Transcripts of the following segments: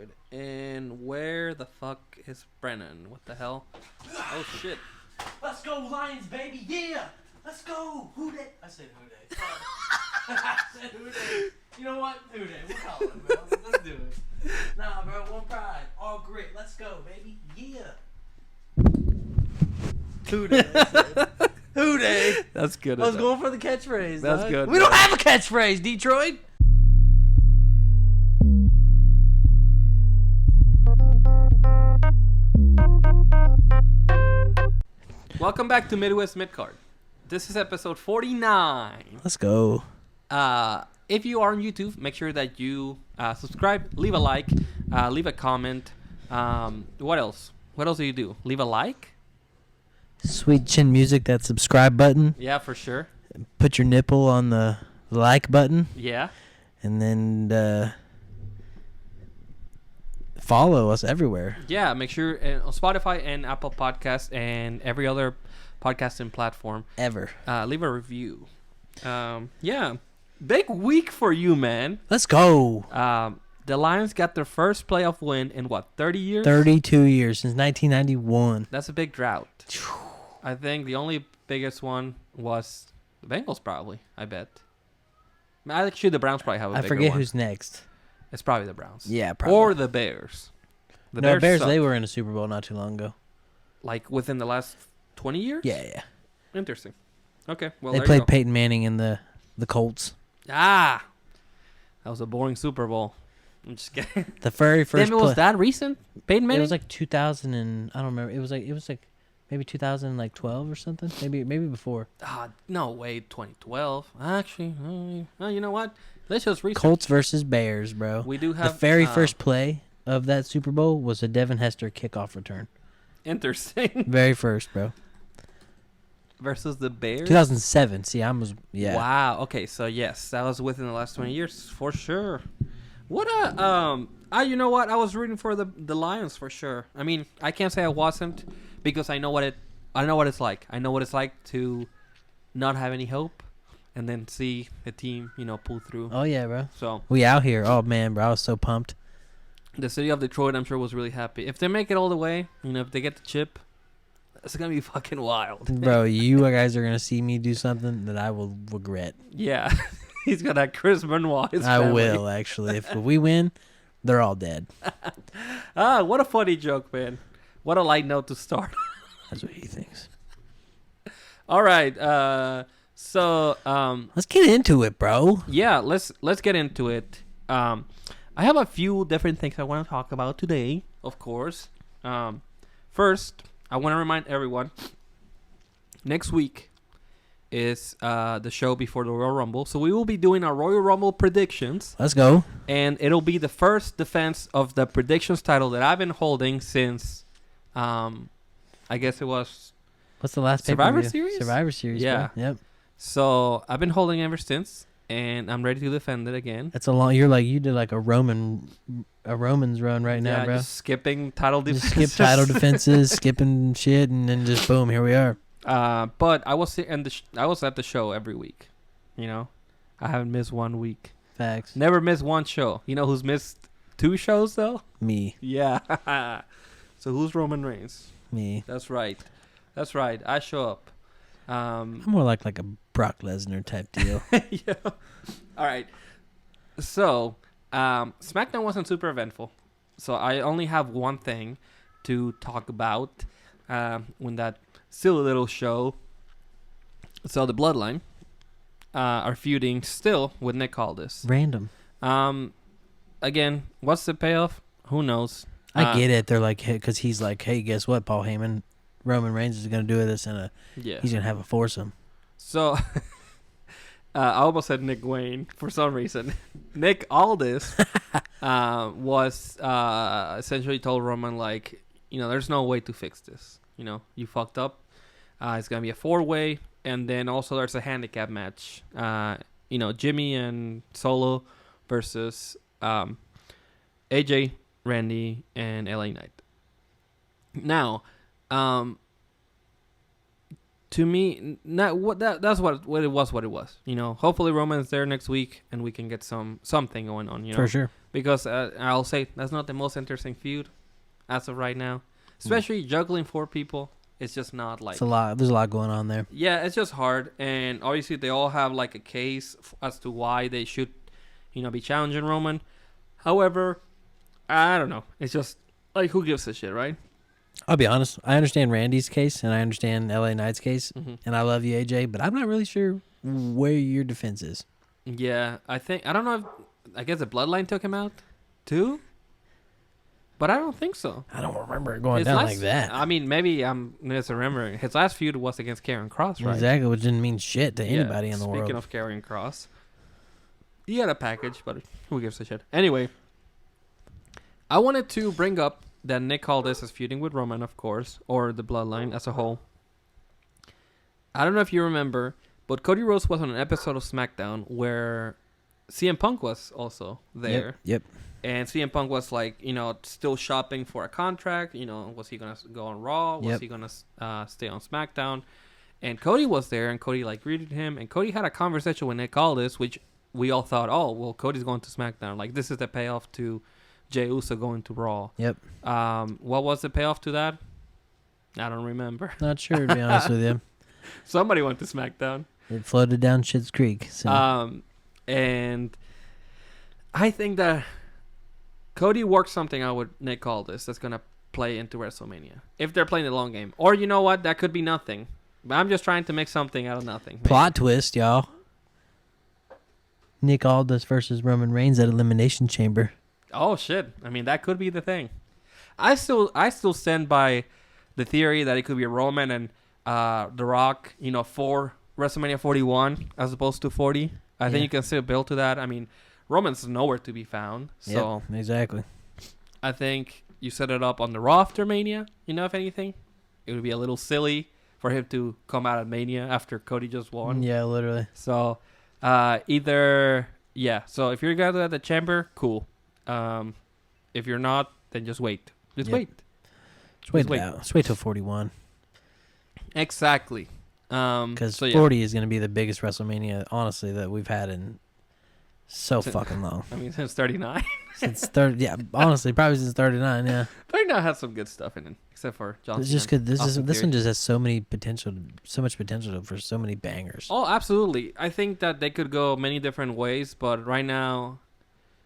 right. And where the fuck is Brennan? What the hell? Oh shit. Let's go Lions, baby! Yeah! Let's go! Who Dey? I said Who Dey. I said Who Dey. You know what? Who Dey. We'll call it, bro. Let's do it. Nah, bro. One pride. All grit. Let's go, baby. Yeah. Who Dey. Who Dey. That's good. I was going for the catchphrase. That's dog. good. We don't have a catchphrase, Detroit. Welcome back to Midwest Midcard. This is episode 49. Let's go. If you are on YouTube, make sure that you subscribe, leave a like, leave a comment. What else? What else do you do? Leave a like? Sweet chin music, that subscribe button. Yeah, for sure. Put your nipple on the like button. Yeah. And then follow us everywhere. Yeah, make sure on Spotify and Apple Podcasts and every other podcasting platform. Ever. Leave a review. Yeah. Big week for you, man. Let's go. The Lions got their first playoff win in what, 30 years? 32 years since 1991. That's a big drought. I think the only biggest one was the Bengals, probably. I bet. Actually, the Browns probably have a bigger one. I forget who's next. It's probably the Browns. Yeah, probably. Or the Bears. The Bears, suck. they were in a Super Bowl not too long ago. Like within the last 20 years? Yeah. Interesting. Okay, well, They there played you go. Peyton Manning in the Colts. That was a boring Super Bowl. I'm just kidding. The very first Damn, it was that recent? Peyton Manning? It was like 2000 and I don't remember. It was like maybe 2012 or something. Maybe before. No way, 2012. Actually, you know what? Let's just research. Colts versus Bears, bro. We do have the very first play of that Super Bowl was a Devin Hester kickoff return. Interesting. Very first, bro. Versus the Bears? 2007. See, yeah. Wow. Okay, so yes, that was within the last 20 years for sure. What a you know what? I was rooting for the Lions for sure. I mean, I can't say I wasn't because I know what it's like. I know what it's like to not have any hope and then see the team, pull through. Oh yeah, bro. So we out here. Oh man, bro, I was so pumped. The city of Detroit, I'm sure, was really happy. If they make it all the way, if they get the chip, it's gonna be fucking wild. Bro, you guys are gonna see me do something that I will regret. Yeah. He's got that Chris Benoit. I will, actually. If we win, they're all dead. What a funny joke, man. What a light note to start. That's what he thinks. All right. So let's get into it, bro. Yeah, let's get into it. I have a few different things I want to talk about today, of course. First, I want to remind everyone, next week is the show before the Royal Rumble. So we will be doing our Royal Rumble predictions. Let's go. And it'll be the first defense of the predictions title that I've been holding since, I guess it was... What's the last Survivor Series? Survivor Series, yeah. Bro. Yep. So I've been holding ever since, and I'm ready to defend it again. That's you did like a Romans run right now, bro. Just skipping title defenses. Just skip title defenses, skipping shit, and then just boom, here we are. But I was I was at the show every week. I haven't missed 1 week. Facts. Never missed one show. You know who's missed 2 shows though? Me. Yeah. So who's Roman Reigns? Me. That's right. I show up. I'm more like a Brock Lesnar type deal. Yeah. All right. So SmackDown wasn't super eventful. So I only have one thing to talk about when that silly little show. So the Bloodline are feuding still with Nick Aldis. Random. Again, what's the payoff? Who knows? I get it. They're like, because he's like, hey, guess what, Paul Heyman? Roman Reigns is going to do this he's going to have a foursome. So I almost said Nick Wayne for some reason. Nick Aldis was essentially told Roman, like, there's no way to fix this. You fucked up. It's going to be a 4-way. And then also there's a handicap match. Jimmy and Solo versus AJ, Randy, and LA Knight. Now, to me, that's what it was. Hopefully Roman's there next week and we can get something going on. For sure. because I'll say that's not the most interesting feud as of right now. Especially juggling 4 people. It's just not like... It's a lot. There's a lot going on there. Yeah, it's just hard. And obviously they all have like a case as to why they should, be challenging Roman. However, I don't know. It's just like, who gives a shit, right? I'll be honest. I understand Randy's case and I understand LA Knight's case. Mm-hmm. And I love you, AJ, but I'm not really sure where your defense is. Yeah, I don't know if... I guess the Bloodline took him out too? But I don't think so. I don't remember it going down like that. I mean, maybe I'm misremembering. His last feud was against Karrion Kross, right? Exactly, which didn't mean shit to anybody in the world. Speaking of Karrion Kross, he had a package, but who gives a shit? Anyway, I wanted to bring up that Nick Aldis is feuding with Roman, of course, or the Bloodline as a whole. I don't know if you remember, but Cody Rhodes was on an episode of SmackDown where CM Punk was also there. Yep. And CM Punk was like, still shopping for a contract. Was he going to go on Raw? Was he going to stay on SmackDown? And Cody was there, and Cody greeted him. And Cody had a conversation with Nick Aldis, which we all thought, oh, well, Cody's going to SmackDown. Like, this is the payoff to Jey Uso going to Raw. Yep. What was the payoff to that? I don't remember. Not sure, to be honest with you. Somebody went to SmackDown. It floated down Schitt's Creek. So. And I think that Cody worked something out with Nick Aldis that's going to play into WrestleMania. If they're playing the long game. Or you know what? That could be nothing. But I'm just trying to make something out of nothing. Maybe. Plot twist, y'all. Nick Aldis versus Roman Reigns at Elimination Chamber. Oh, shit. I mean, that could be the thing. I still stand by the theory that it could be Roman and The Rock, for WrestleMania 41 as opposed to 40. I think you can still build to that. I mean, Roman's nowhere to be found. So yep, exactly. I think you set it up on the Raw after Mania, if anything. It would be a little silly for him to come out of Mania after Cody just won. Yeah, literally. So so if you're going to at the Chamber, cool. If you're not, then just wait. Just wait. Just wait. Let's wait till 41. Exactly. Because 40 is going to be the biggest WrestleMania, honestly, that we've had in fucking long. I mean, since 39. Since 30, yeah, honestly, probably since 39, yeah. 39 has some good stuff in it, except for Johnson. It's just good. This one just has so much potential for so many bangers. Oh, absolutely. I think that they could go many different ways, but right now,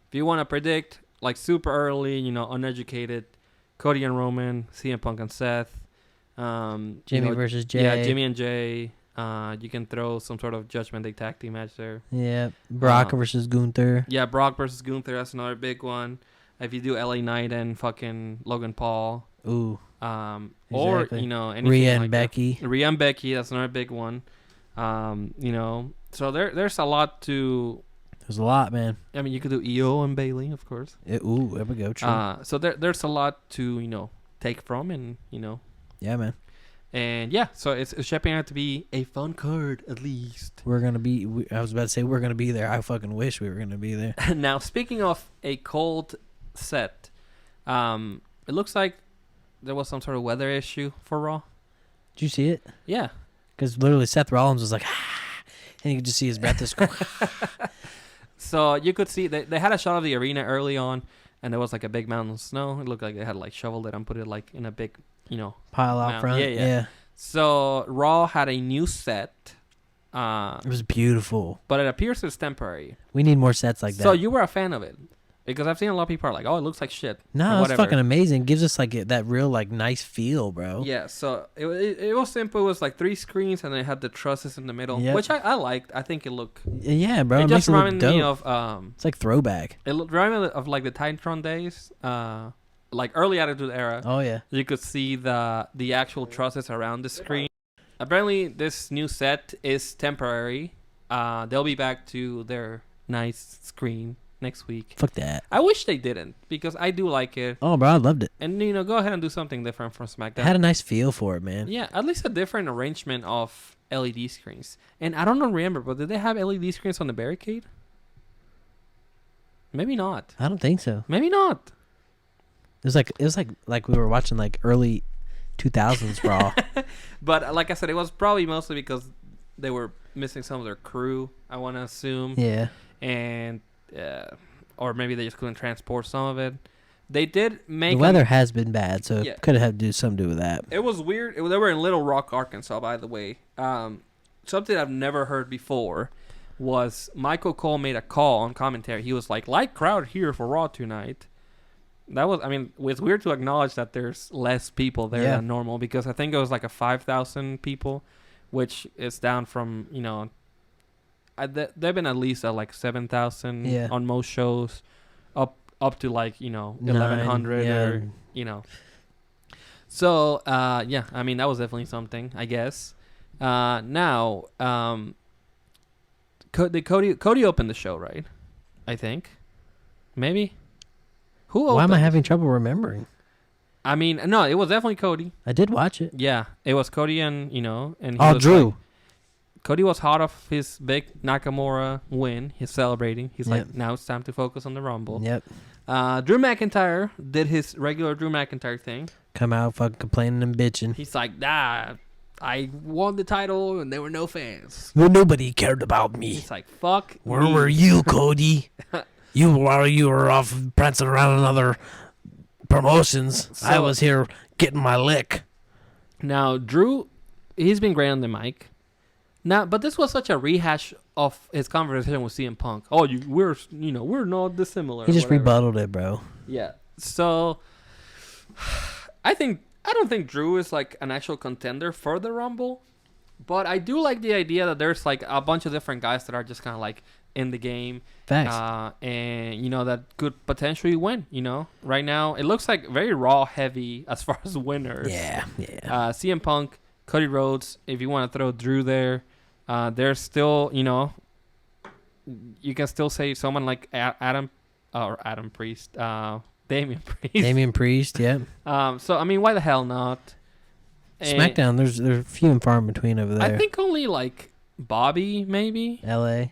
if you want to predict, like super early, uneducated, Cody and Roman, CM Punk and Seth, Jimmy versus Jay. Yeah, Jimmy and Jay. You can throw some sort of Judgment Day tag team match there. Yeah, Brock versus Gunther. Yeah, Brock versus Gunther. That's another big one. If you do LA Knight and fucking Logan Paul. Ooh. Or exactly. anything Rhea and like Becky. That. Rhea and Becky. That's another big one. So there's a lot to. There's a lot, man. I mean, you could do EO and Bailey, of course. There we go. True. So there's a lot to take from, and Yeah, man. And yeah, so it's shaping out to be a fun card, at least. We're going to be... I was about to say we're going to be there. I fucking wish we were going to be there. Now, speaking of a cold set, it looks like there was some sort of weather issue for Raw. Did you see it? Yeah. Because literally Seth Rollins was like, and you could just see his breath just go. So you could see... They had a shot of the arena early on, and there was like a big mountain of snow. It looked like they had shoveled it and put it in a big... pile out front. Yeah. So Raw had a new set. It was beautiful. But it appears it's temporary. We need more sets like that. So you were a fan of it. Because I've seen a lot of people are like, oh, it looks like shit. No, it's fucking amazing. It gives us that real nice feel, bro. Yeah, so it was simple. It was 3 screens and it had the trusses in the middle, which I liked. I think it looked... Yeah, bro. It just reminded me of... it's like throwback. It reminded me of the Titantron days. Early Attitude Era. Oh, yeah. You could see the actual trusses around the screen. Apparently, this new set is temporary. They'll be back to their nice screen next week. Fuck that. I wish they didn't, because I do like it. Oh, bro, I loved it. And, go ahead and do something different from SmackDown. It had a nice feel for it, man. Yeah, at least a different arrangement of LED screens. And I don't remember, but did they have LED screens on the barricade? Maybe not. I don't think so. Maybe not. It was like we were watching early 2000s Raw. But like I said, it was probably mostly because they were missing some of their crew, I want to assume. Yeah. And or maybe they just couldn't transport some of it. They did make the weather has been bad, so Yeah. it could have had to do something to do with that. It was weird. They were in Little Rock, Arkansas, by the way. Something I've never heard before was Michael Cole made a call on commentary. He was like, "Light crowd here for Raw tonight." That was, I mean, it's weird to acknowledge that there's less people there Yeah. than normal, because I think it was like a 5,000 people, which is down from, you know, they've been at least at like 7,000 Yeah. on most shows, up to like, you know, 1,100 or, you know. So, yeah, I mean, that was definitely something, I guess. Now, Cody opened the show, right? I think. Maybe? Who opened? Why am I having trouble remembering? I mean, no, it was definitely Cody. I did watch it. Yeah, it was Cody, and, you know, and he Oh, was Drew. like, Cody was hot off his big Nakamura win. He's celebrating. He's Yep. like, now it's time to focus on the Rumble. Yep. Drew McIntyre did his regular Drew McIntyre thing. Come out fucking complaining and bitching. He's like, nah, I won the title and there were no fans. Well, nobody cared about me. He's like, fuck Where me. were you, Cody? you were off prancing around in other promotions. I So- was here getting my lick. Now, Drew, he's been great on the mic. Now, but this was such a rehash of his conversation with CM Punk. Oh, we're not dissimilar. He just whatever. rebutted it, bro. Yeah. So, I don't think Drew is like an actual contender for the Rumble, but I do like the idea that there's like a bunch of different guys that are just kind of like in the game. Facts. And, you know, that could potentially win, you know. Right now, it looks like very Raw heavy as far as winners. Yeah. CM Punk, Cody Rhodes, if you want to throw Drew there, there's still, you know, you can still say someone like Adam Priest, Damian Priest. Damian Priest, yeah. So, I mean, why the hell not? And SmackDown, there's few and far in between over there. I think only like Bobby, maybe. LA.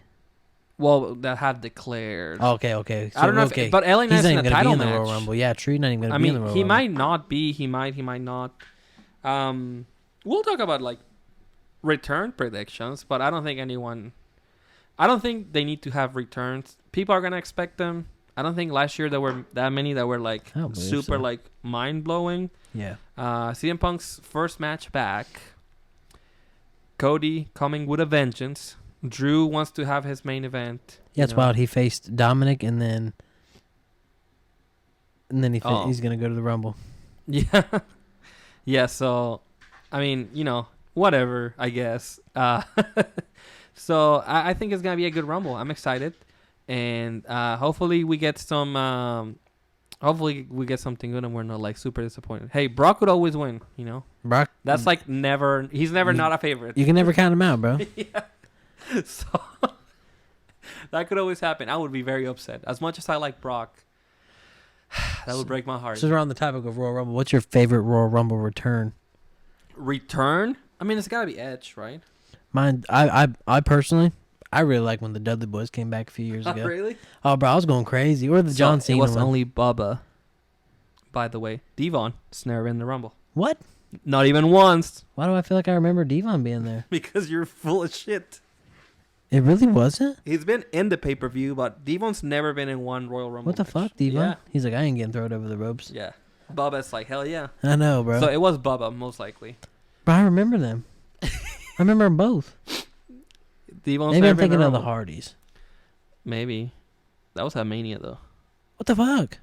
Well, that had declared. Oh, okay. So, I don't know, okay. but LA He's Knight's not in even a going to be title in the match. Royal Rumble. Yeah, true. Not even going I to be in the mean, Royal he Rumble. might not be. He might not. We'll talk about like return predictions, but I don't think they need to have returns. People are gonna expect them. I don't think last year there were that many that were like I don't believe super so. like mind blowing. Yeah. CM Punk's first match back. Cody coming with a vengeance. Drew wants to have his main event. Yeah, it's wild. He faced Dominic and then Oh. he's going to go to the Rumble. Yeah. Yeah, so, I mean, you know, whatever, I guess. So, I think it's going to be a good Rumble. I'm excited. And hopefully we get some... hopefully we get something good and we're not, like, super disappointed. Hey, Brock would always win, you know? Brock. That's, like, never... He's never not a favorite. You can never count him out, bro. Yeah. So, that could always happen. I would be very upset. As much as I like Brock, that would break my heart. Since we're on the topic of Royal Rumble, what's your favorite Royal Rumble return? Return? I mean, it's got to be Edge, right? Mine, I personally, I really like when the Dudley Boys came back a few years ago. Really? Oh, bro, I was going crazy. Or the John Cena It was one. only Bubba, by the way. Devon snare in the Rumble. What? Not even once. Why do I feel like I remember Devon being there? Because you're full of shit. It really wasn't? He's been in the pay-per-view, but Devon's never been in one Royal Rumble What the match. fuck, Devon? Yeah. He's like, I ain't getting thrown over the ropes. Yeah. Bubba's like, hell yeah. I know, bro. So it was Bubba, most likely. Bro, I remember them. I remember them both. Devon's Maybe I'm never been in thinking the of the Rumble. Hardys. Maybe. That was at Mania, though. What the fuck?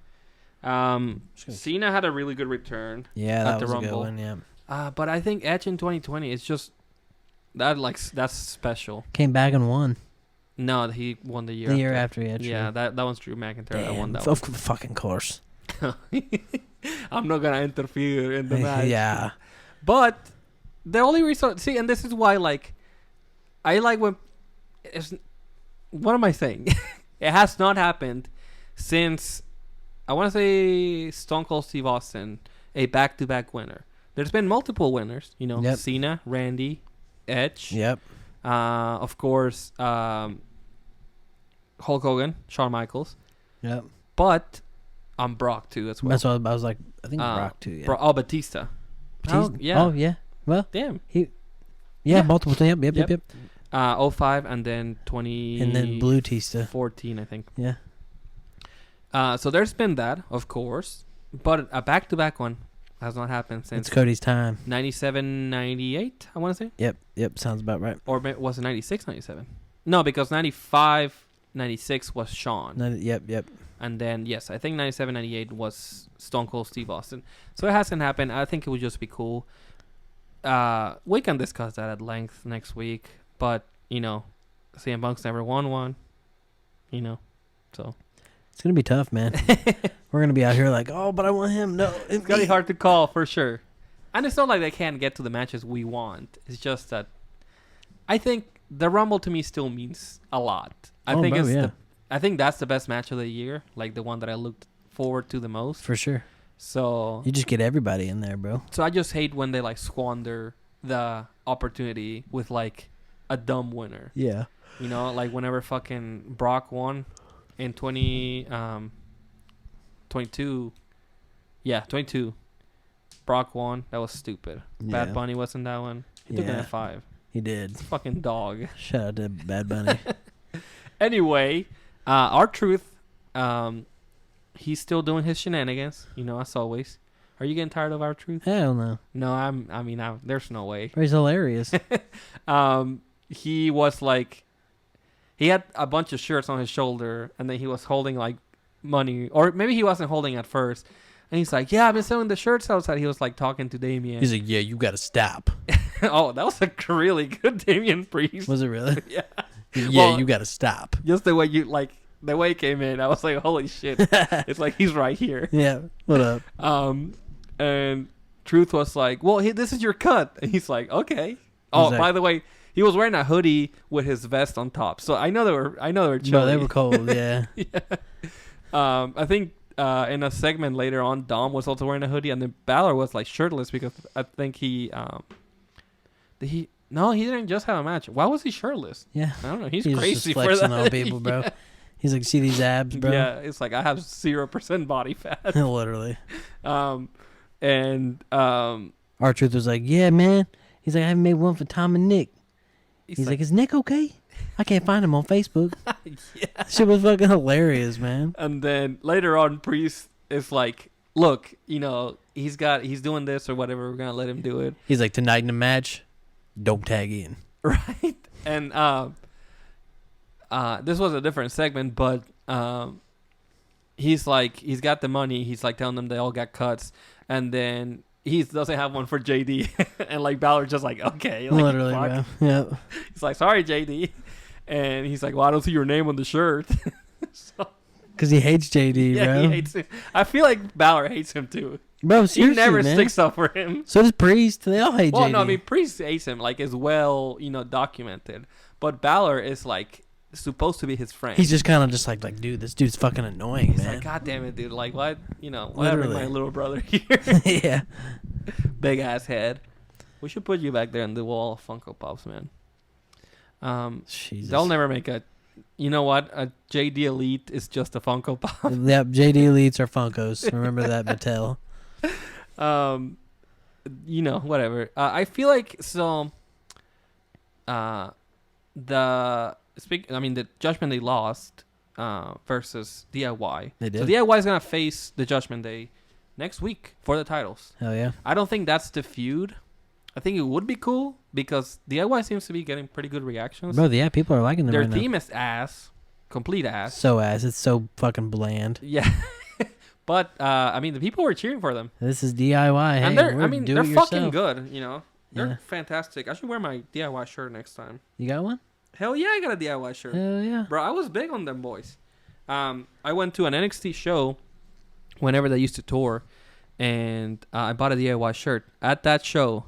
Cena had a really good return. Yeah, At that the was a good Rumble. one, yeah. But I think Edge in 2020 is just... That's special. Came back and won. No, he won the year The year after, yeah. Yeah, that one's Drew McIntyre. That Damn, won that of fucking course. one. I'm not gonna interfere in the match. Yeah. But the only reason, see, and this is why, like, I like when. What am I saying? It has not happened since I want to say Stone Cold Steve Austin, a back-to-back winner. There's been multiple winners, you know, Yep. Cena, Randy, Edge. Yep. Of course, Hulk Hogan, Shawn Michaels, Yep. but Brock too as well. That's what I was like. I think Brock too. Yeah. Batista. Batista? Yeah. Oh yeah. Well, Damn. yeah, multiple times. Yep. 05 and then 20. And then Blue Tista. 14, I think. Yeah. So there's been that, of course, but a back-to-back one has not happened since It's Cody's time. 97, 98, I want to say. Yep. Sounds about right. Or was it 96, 97? No, because 95, 96 was Shawn. Yep. And then, yes, I think 97, 98 was Stone Cold Steve Austin. So it hasn't happened. I think it would just be cool. We can discuss that at length next week. But, CM Punk's never won one. So... It's going to be tough, man. We're going to be out here like, oh, but I want him. No. It's going to be hard to call for sure. And it's not like they can't get to the matches we want. It's just that I think the Rumble to me still means a lot. I think that's the best match of the year. Like the one that I looked forward to the most. For sure. So you just get everybody in there, bro. So I just hate when they like squander the opportunity with like a dumb winner. Yeah. Like whenever fucking Brock won. In 22, Brock won. That was stupid. Yeah. Bad Bunny wasn't that one. He took an F5. He did. It's fucking dog. Shout out to Bad Bunny. Anyway, R-Truth, he's still doing his shenanigans, as always. Are you getting tired of R-Truth? Hell no. No, there's no way. He's hilarious. He was like... He had a bunch of shirts on his shoulder, and then he was holding, like, money. Or maybe he wasn't holding at first. And he's like, yeah, I've been selling the shirts outside. He was, like, talking to Damien. He's like, yeah, you got to stop. Oh, that was a really good Damien Priest. Was it really? Yeah. Yeah, you got to stop. Just the way the way he came in, I was like, holy shit. It's like, he's right here. Yeah, what up? And Truth was like, well, this is your cut. And he's like, okay. Oh, by the way... He was wearing a hoodie with his vest on top, so I know they were chilly. No, they were cold. Yeah. Yeah. I think in a segment later on, Dom was also wearing a hoodie, and then Balor was like shirtless because I think he didn't just have a match. Why was he shirtless? Yeah. I don't know. He's crazy just for that. On people, bro. Yeah. He's like, see these abs, bro? Yeah. It's like I have 0% body fat. Literally. And R-Truth was like, yeah, man. He's like, I haven't made one for Tom and Nick. He's like, is Nick okay? I can't find him on Facebook. Yeah. Shit was fucking hilarious, man. And then later on, Priest is like, look, he's doing this or whatever. We're going to let him do it. He's like, tonight in the match, don't tag in. Right. And this was a different segment, but he's like, he's got the money. He's like telling them they all got cuts. And then... He doesn't have one for JD. And like Balor just like, okay. Like, literally, bro. Yep. He's like, sorry, JD. And he's like, well, I don't see your name on the shirt. Because he hates JD, yeah, bro. He hates him. I feel like Balor hates him too. Bro, seriously, he never man. sticks up for him. So does Priest. They all hate JD. Well, no, I mean, Priest hates him, like, is well, documented. But Balor is like, supposed to be his friend. He's just kind of just like, dude, this dude's fucking annoying, He's man. like, God damn it, dude. Like, what? Why bring my little brother here? Yeah. Big ass head. We should put you back there in the wall of Funko Pops, man. Jesus. They'll never make a... You know what? A JD Elite is just a Funko Pop. Yep, JD Elites are Funkos. Remember that, Mattel. Whatever. I feel like so. The Judgment Day lost versus DIY. They did. So DIY is gonna face the Judgment Day next week for the titles. Hell yeah. I don't think that's the feud. I think it would be cool because DIY seems to be getting pretty good reactions. Bro, yeah, people are liking them Their right theme now. is ass. Complete ass. So ass. It's so fucking bland. Yeah. But, the people were cheering for them. This is DIY. And hey, they're fucking good, They're Yeah. fantastic. I should wear my DIY shirt next time. You got one? Hell yeah, I got a DIY shirt. Hell yeah. Bro, I was big on them boys. I went to an NXT show whenever they used to tour, and I bought a DIY shirt. At that show,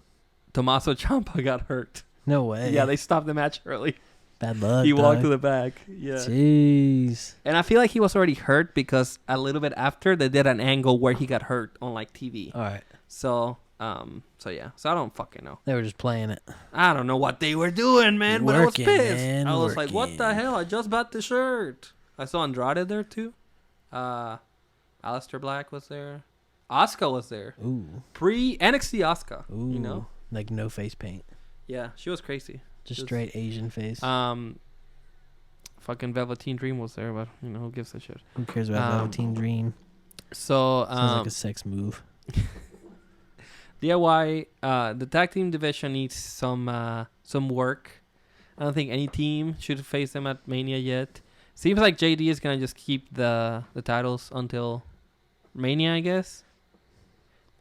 Tommaso Ciampa got hurt. No way. Yeah, they stopped the match early. Bad luck. He walked to the back. Yeah. Jeez. And I feel like he was already hurt because a little bit after they did an angle where he got hurt on like TV. All right. So yeah. So I don't fucking know. They were just playing it. I don't know what they were doing, man, but I was pissed. Man, I was like, what the hell? I just bought the shirt. I saw Andrade there too. Aleister Black was there. Asuka was there. Ooh. Pre-NXT Asuka. Ooh. Like no face paint. Yeah, she was crazy. Just straight Asian face. fucking Velveteen Dream was there, but you know who gives a shit. Who cares about Velveteen Dream? So Sounds like a sex move. DIY, the tag team division needs some work. I don't think any team should face them at Mania yet. Seems like JD is gonna just keep the titles until Mania, I guess.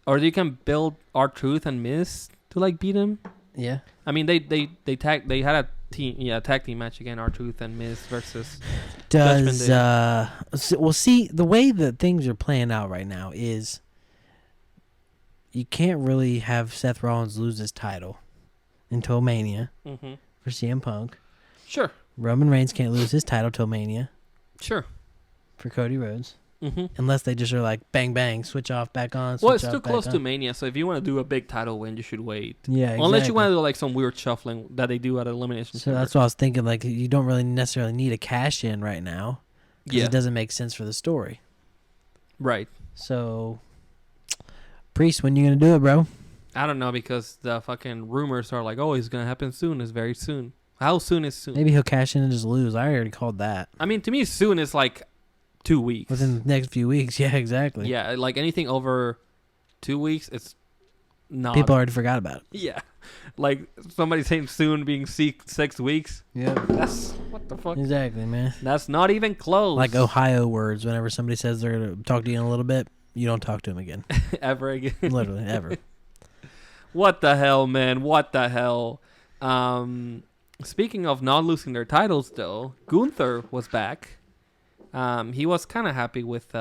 Or you can build R-Truth and Miz to like beat him. Yeah. I mean they had a tag team match again, R-Truth and Miz versus Does well, see, the way that things are playing out right now is you can't really have Seth Rollins lose his title until Mania for CM Punk. Sure. Roman Reigns can't lose his title till Mania. Sure. For Cody Rhodes. Unless they just are like, bang, bang, switch off, back on, switch well, it's off, too back close on. to Mania, so if you want to do a big title win, you should wait. Yeah, exactly. Unless you want to do like some weird shuffling that they do at Elimination So Chamber. that's what I was thinking. Like, you don't really necessarily need a cash in right now. Because it doesn't make sense for the story. Right. So, Priest, when you going to do it, bro? I don't know, because the fucking rumors are like, oh, it's going to happen soon. It's very soon. How soon is soon? Maybe he'll cash in and just lose. I already called that. I mean, to me, soon is like 2 weeks. Within the next few weeks. Yeah, exactly. Yeah, like anything over 2 weeks, it's not. People already forgot about it. Yeah. Like somebody saying soon being 6 weeks. Yeah. That's, what the fuck? Exactly, man. That's not even close. Like Ohio words. Whenever somebody says they're going to talk to you in a little bit, you don't talk to them again. Ever again. Literally, ever. What the hell, man? What the hell? Speaking of not losing their titles, though, Gunther was back. He was kind of happy with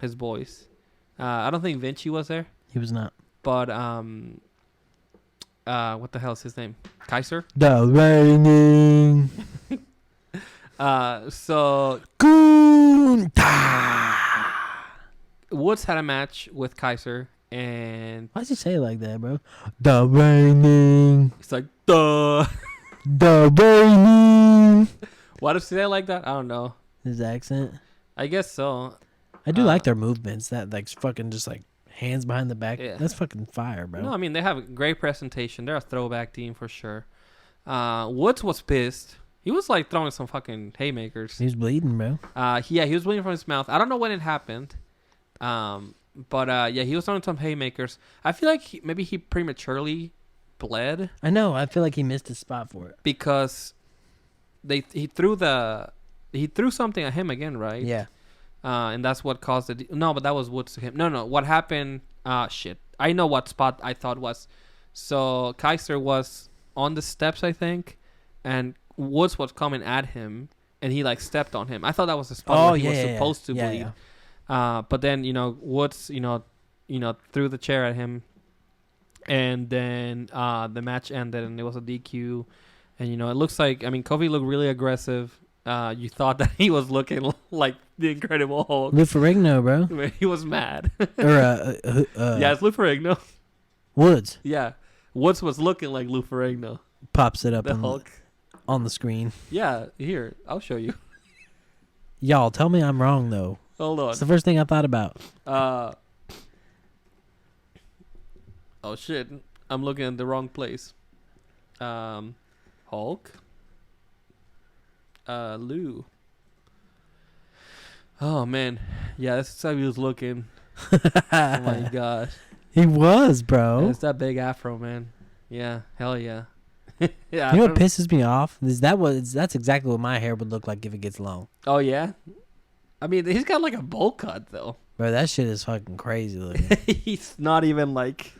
his boys. I don't think Vinci was there. He was not. But what the hell is his name? Kaiser. The reigning So Gunther. Woods had a match with Kaiser, and Why does he say it like that, bro? The reigning. it's like duh. The reigning. Why does he say it like that? I don't know. His accent. I guess so. I do like their movements. That like fucking just like hands behind the back. Yeah. That's fucking fire, bro. No, I mean they have a great presentation. They're a throwback team for sure. Woods was pissed. He was like throwing some fucking haymakers. He's bleeding, bro. He was bleeding from his mouth. I don't know when it happened. But he was throwing some haymakers. I feel like maybe he prematurely bled I know. I feel like he missed his spot for it. because he threw something at him again, right? Yeah. And that's what caused it. No, but that was Woods to him. No. What happened? Shit. I know what spot I thought was. So Kaiser was on the steps, I think, and Woods was coming at him, and he like stepped on him. I thought that was the spot where he was supposed to bleed. Yeah. But then Woods threw the chair at him, and then the match ended, and it was a DQ. And it looks like Kofi looked really aggressive. You thought that he was looking like the Incredible Hulk. Lou Ferrigno, bro. He was mad. Or yeah, it's Lou Ferrigno. Woods Yeah, Woods was looking like Lou Ferrigno, pops it up the Hulk. on the screen. Yeah, here I'll show you. Y'all, tell me I'm wrong though. Hold on. It's the first thing I thought about. Oh shit! I'm looking at the wrong place. Hulk. Lou. Oh man, yeah, that's how he was looking. Oh my gosh, He was, bro. it's that big afro, man. Yeah, hell yeah. Yeah. You know what pisses me off? That's exactly what my hair would look like if it gets long. Oh yeah. I mean, he's got like a bowl cut though. Bro, that shit is fucking crazy looking. He's not even like.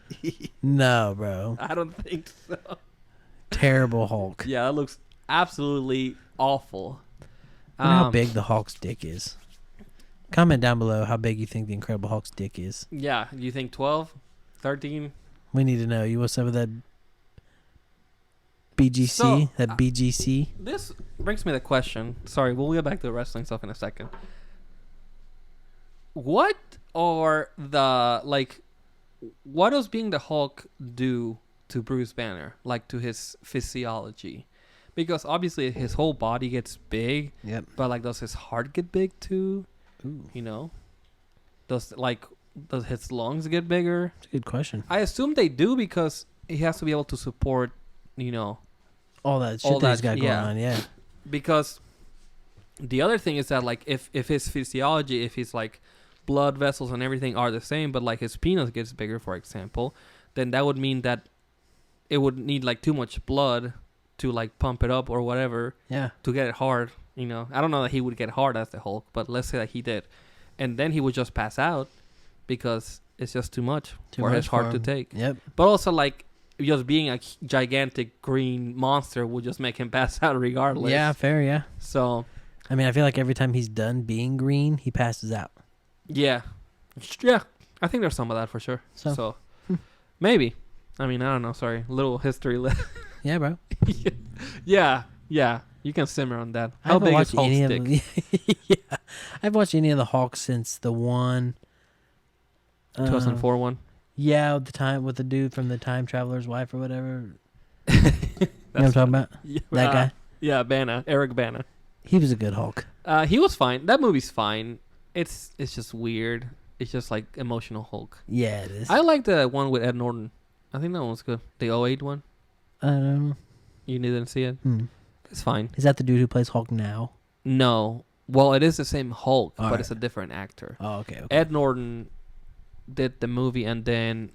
No, bro. I don't think so. Terrible Hulk. Yeah, it looks absolutely awful. I wonder how big the Hulk's dick is. Comment down below how big you think the Incredible Hulk's dick is. Yeah, you think 12, 13? We need to know. You want some of that BGC? So, BGC? This brings me to the question. Sorry, we'll get back to the wrestling stuff in a second. What are what does being the Hulk do to Bruce Banner? Like to his physiology? Because obviously his whole body gets big. Yep. But like, does his heart get big too? Ooh. Does his lungs get bigger? That's a good question. I assume they do because he has to be able to support, All that shit that he's got going yeah. on, yeah. Because The other thing is that like if his physiology, if his like blood vessels and everything are the same, but like his penis gets bigger, for example, then that would mean that it would need like too much blood to like pump it up or whatever Yeah. to get it hard. You know, I don't know that he would get hard as the Hulk, but let's say that he did, and then he would just pass out because it's just too much for his heart to take. Yep. But also like just being a gigantic green monster would just make him pass out regardless. Yeah, fair, yeah. So I mean, I feel like every time he's done being green, he passes out. yeah, I think there's some of that for sure. So maybe. I mean, I don't know. Sorry, little history. Yeah, bro. yeah. You can simmer on that. I How haven't big is watched Hulk's any dick? of yeah, I've watched any of the Hulk since the one. 2004 one. Yeah, with the dude from the Time Traveler's Wife or whatever. You know what I'm talking about? Yeah, That guy. Yeah, Bana, Eric Bana. He was a good Hulk. He was fine. That movie's fine. It's just weird. It's just like emotional Hulk. Yeah, it is. I like the one with Ed Norton. I think that one was good. The '08 one. I don't know. You didn't see it? It's fine. Is that the dude who plays Hulk now? No. Well, it is the same Hulk, All but right. it's a different actor. Oh, okay. Ed Norton did the movie, and then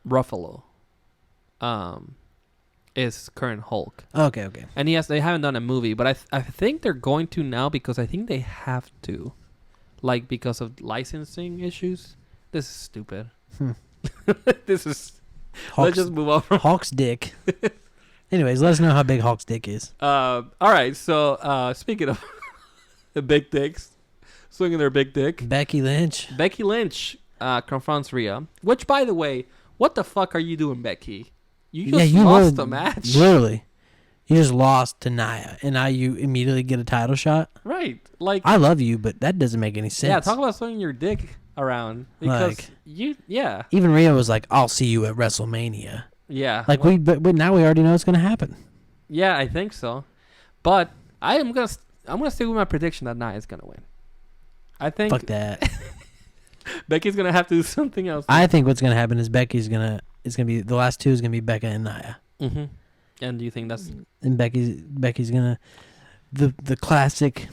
Ruffalo is current Hulk. Okay. And they haven't done a movie, but I think they're going to now because I think they have to, like because of licensing issues. This is stupid. This is. Let's just move on from Hulk's dick. Anyways, let us know how big Hulk's dick is. All right. So speaking of the big dicks, swinging their big dick, Becky Lynch Lynch confronts Rhea. Which, by the way, what the fuck are you doing, Becky? You just you lost the match. Literally. You just lost to Nia, and now you immediately get a title shot. Right. Like I love you, but that doesn't make any sense. yeah, talk about swinging your dick around because Like, even Rhea was like, "I'll see you at WrestleMania." Yeah. Like but now we already know it's gonna happen. Yeah, I think so. But I'm gonna stick with my prediction that Nia is gonna win. I think Fuck that. Becky's gonna have to do something else. I think what's gonna happen is it's gonna be the last two is gonna be Becca and Nia. Mm-hmm. And do you think that's And Becky's gonna the classic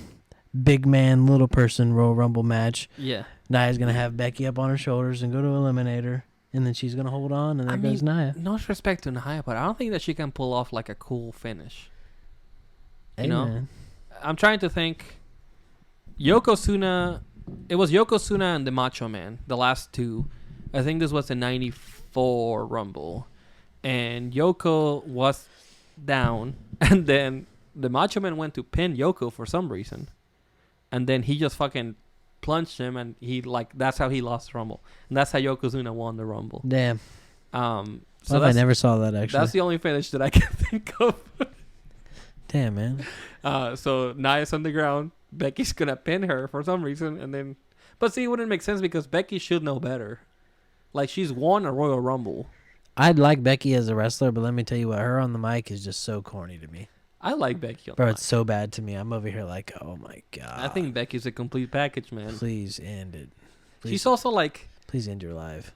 big man little person Royal Rumble match. yeah? Nia's gonna have Becky up on her shoulders and go to Eliminator, and then she's gonna hold on, and there goes Nia. No disrespect to Nia, but I don't think that she can pull off like a cool finish. You know? Man. I'm trying to think. Yokozuna. It was Yokozuna and the Macho Man, the last two. I think this was the '94 Rumble, and Yoko was down, and then the Macho Man went to pin Yoko for some reason, and then he just fucking plunged him, and that's how he lost the Rumble, and that's how Yokozuna won the Rumble. Damn. So I never saw that actually. That's the only finish that I can think of. Damn, man. So Nia's on the ground. Becky's gonna pin her for some reason, and then, but see, it wouldn't make sense because Becky should know better. Like she's won a Royal Rumble. I'd like Becky as a wrestler, but let me tell you what, her on the mic is just so corny to me. I like Becky. Bro, it's so bad to me. I'm over here like, oh my god. I think Becky's a complete package, man. Please end it. She's also like, please end your life.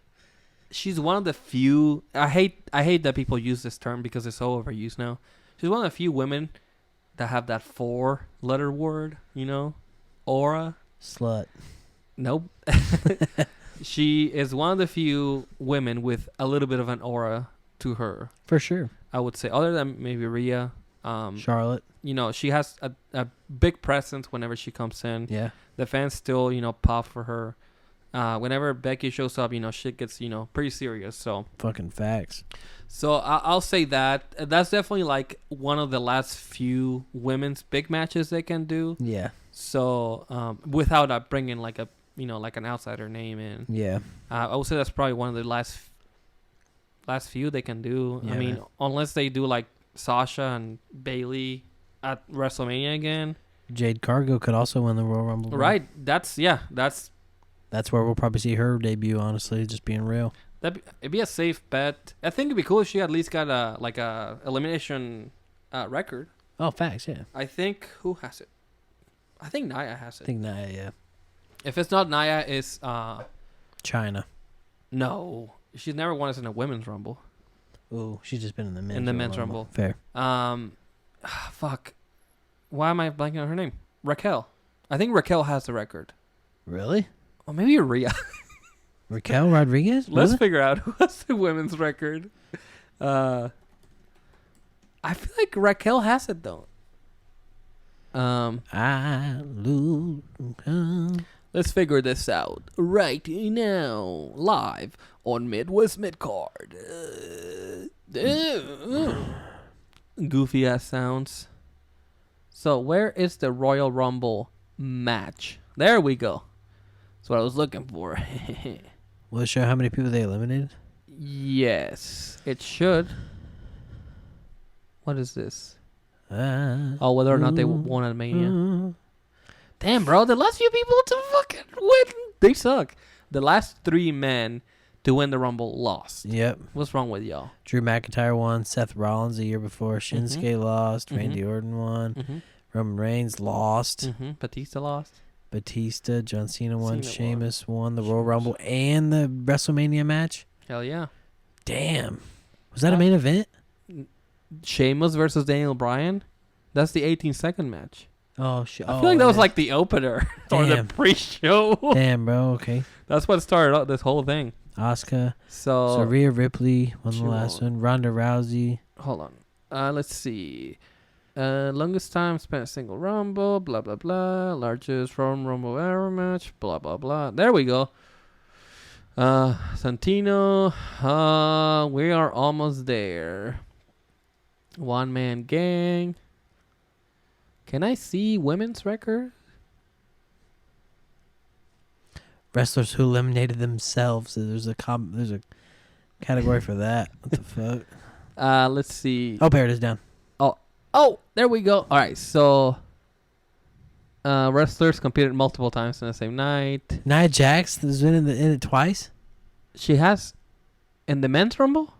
she's one of the few. I hate that people use this term because it's so overused now. She's one of the few women that have that 4-letter word, you know, aura. Slut. Nope. She is one of the few women with a little bit of an aura to her. For sure. I would say, other than maybe Rhea. Charlotte. You know, she has a big presence whenever she comes in. Yeah. The fans still, pop for her. Whenever Becky shows up, shit gets, pretty serious. So Fucking facts. So I'll say that. That's definitely like one of the last few women's big matches they can do. Yeah. So without bringing like a, like an outsider name in. Yeah. I would say that's probably one of the last few they can do. Yeah, I mean, man. unless they do like Sasha and Bailey at WrestleMania again. Jade Cargill could also win the Royal Rumble. bro. Right. That's where we'll probably see her debut, honestly, just being real. it'd be a safe bet. I think it'd be cool if she at least got a elimination record. Oh, facts, yeah. I think who has it? I think Nia has I it. think Nia, yeah. If it's not Nia, it's China. no. She's never won us in a women's rumble. Ooh, she's just been in the men's Rumble. Fair. Fuck. Why am I blanking on her name? Raquel. I think Raquel has the record. Really? Or maybe Rhea. Raquel Rodriguez? Let's Really? figure out who has the women's record. I feel like Raquel has it though. I lose. Let's figure this out right now, live on Midwest Midcard. Goofy ass sounds. So where is the Royal Rumble match? There we go. That's what I was looking for. Will it show how many people they eliminated? Yes, it should. What is this? Whether Whether or not they won at Mania. Damn, bro, the last few people to fucking win, they suck. The last 3 men to win the Rumble lost. Yep. What's wrong with y'all? Drew McIntyre won. Seth Rollins the year before. Shinsuke lost. Randy Orton won. Roman Reigns lost. Batista lost. Batista, John Cena won. Cena Sheamus won the Royal Rumble and the WrestleMania match. Hell yeah. Damn. Was that a main event? Sheamus versus Daniel Bryan. That's the 18-second match. Oh, shit. I feel like that was like the opener or the Damn. pre-show. Damn, bro. Okay. That's what started out this whole thing. Asuka. So Rhea Ripley won the she last won. one. Ronda Rousey. hold on. Let's see. Longest time spent a single Rumble. Blah blah blah. Largest Rumble ever match. Blah blah blah. There we go. Santino. We are almost there. One man gang. Can I see women's record? Wrestlers who eliminated themselves. There's a category for that. What the fuck? Let's see. Oh, there it is down. Oh, there we go. All right, so wrestlers competed multiple times in the same night. Nia Jax has been in it twice. She has in the men's Rumble?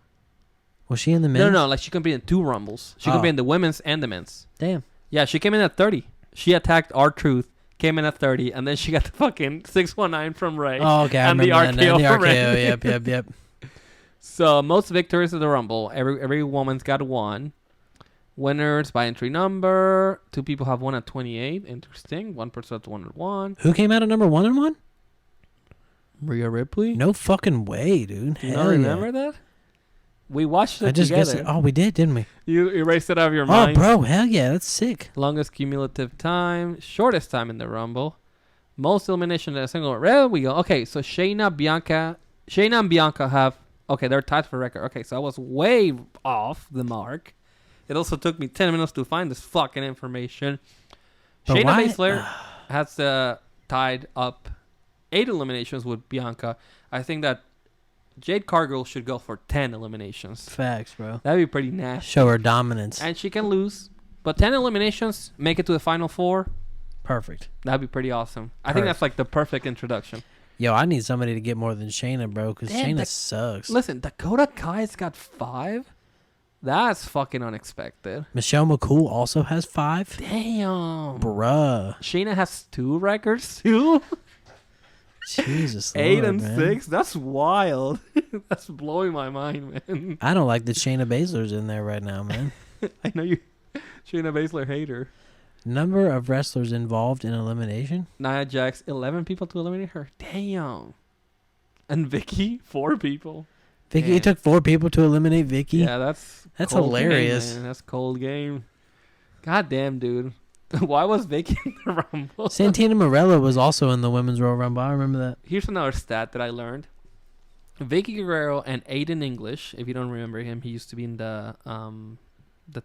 Was she in the men's? No, like she competed in 2 Rumbles. She competed in the women's and the men's. Damn. Yeah, she came in at 30. She attacked R-Truth, came in at 30, and then she got the fucking 619 from Ray. Oh, okay. And I the remember RKO that. from The Ray. RKO. Yep. So most victories of the Rumble. Every woman's got 1. Winners by entry number. 2 people have won at 28. Interesting. 1 person at 1 at 1. Who came out at number 1 and 1? Rhea Ripley. No fucking way, dude. Do you Hell not yeah. remember that? We watched it I just guessed together. it. Oh, we did, didn't we? You erased it out of your Oh, mind. bro. Hell yeah. That's sick. Longest cumulative time. Shortest time in the Rumble. Most elimination in a single. There we go. Okay, so Shayna and Bianca have. Okay, they're tied for record. Okay, so I was way off the mark. It also took me 10 minutes to find this fucking information. But Shayna why- Baszler has tied up 8 eliminations with Bianca. I think that Jade Cargill should go for 10 eliminations. Facts, bro. That'd be pretty nasty. Show her dominance. And she can lose. But 10 eliminations, make it to the final 4. Perfect. That'd be pretty awesome. I think that's like the perfect introduction. Yo, I need somebody to get more than Shayna, bro, because Damn, Shayna sucks. Listen, Dakota Kai's got 5? That's fucking unexpected. Michelle McCool also has 5. Damn. Bruh. Shayna has 2 records too? Jesus 8 Lord, and man. 6? That's wild. That's blowing my mind, man. I don't like that Shayna Baszler's in there right now, man. I know you Shayna Baszler hater. Number of wrestlers involved in elimination? Nia Jax, 11 people to eliminate her. Damn. And Vicky, 4 people. Vicky, Man. it took 4 people to eliminate Vicky? Yeah, that's cold hilarious. Game, man. That's cold game. God damn, dude. Why was Vicky in the Rumble? Santina Morella was also in the Women's Royal Rumble. I remember that. Here's another stat that I learned. Vicky Guerrero and Aiden English, if you don't remember him, he used to be in the